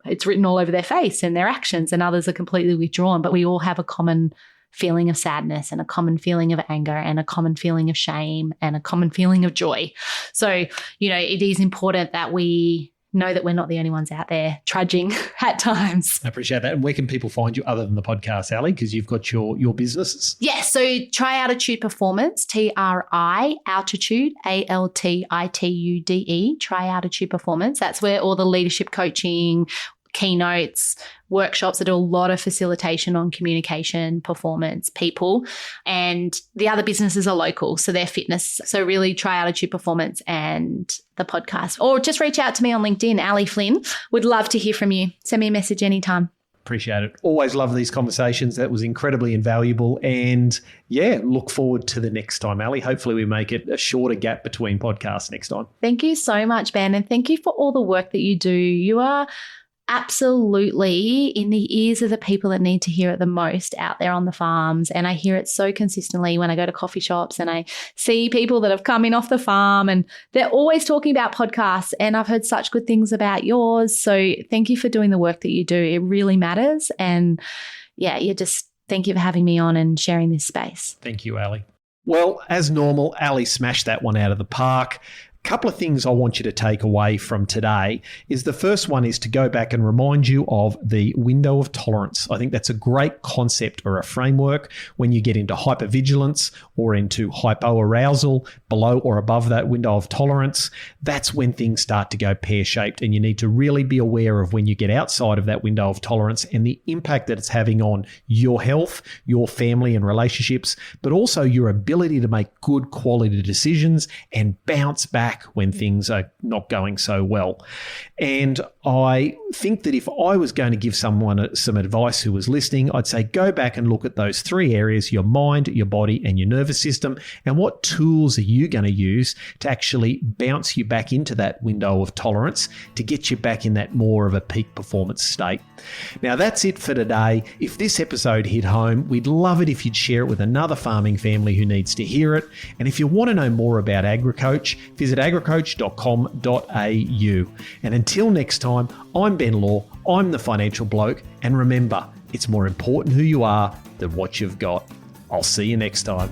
it's written all over their face and their actions, and others are completely withdrawn, but we all have a common feeling of sadness and a common feeling of anger and a common feeling of shame and a common feeling of joy. So, it is important that we know that we're not the only ones out there trudging at times. I appreciate that. And where can people find you other than the podcast, Ali? Because you've got your businesses. Yes. So Try Altitude Performance, TRI, Altitude, ALTITUDE, Try Altitude Performance. That's where all the leadership coaching, keynotes, workshops. I do a lot of facilitation on communication, performance, people, and the other businesses are local, so they're fitness. So really Try Altitude Performance and the podcast. Or just reach out to me on LinkedIn, Ali Flynn. Would love to hear from you. Send me a message anytime. Appreciate it. Always love these conversations. That was incredibly invaluable. And yeah, look forward to the next time, Ali. Hopefully we make it a shorter gap between podcasts next time. Thank you so much, Ben. And thank you for all the work that you do. You are absolutely in the ears of the people that need to hear it the most out there on the farms. And I hear it so consistently when I go to coffee shops and I see people that have come in off the farm and they're always talking about podcasts. And I've heard such good things about yours. So thank you for doing the work that you do. It really matters. And yeah, thank you for having me on and sharing this space. Thank you, Ali. Well, as normal, Ali smashed that one out of the park. Couple of things I want you to take away from today is the first one is to go back and remind you of the window of tolerance. I think that's a great concept or a framework when you get into hypervigilance or into hypoarousal, below or above that window of tolerance. That's when things start to go pear-shaped, and you need to really be aware of when you get outside of that window of tolerance and the impact that it's having on your health, your family and relationships, but also your ability to make good quality decisions and bounce back when things are not going so well. And I think that if I was going to give someone some advice who was listening, I'd say go back and look at those three areas: your mind, your body, and your nervous system. And what tools are you going to use to actually bounce you back into that window of tolerance to get you back in that more of a peak performance state? Now, that's it for today. If this episode hit home, we'd love it if you'd share it with another farming family who needs to hear it. And if you want to know more about AgriCoach, visit agricoach.com.au. And until next time, I'm Ben Law, I'm the financial bloke, and remember, it's more important who you are than what you've got. I'll see you next time.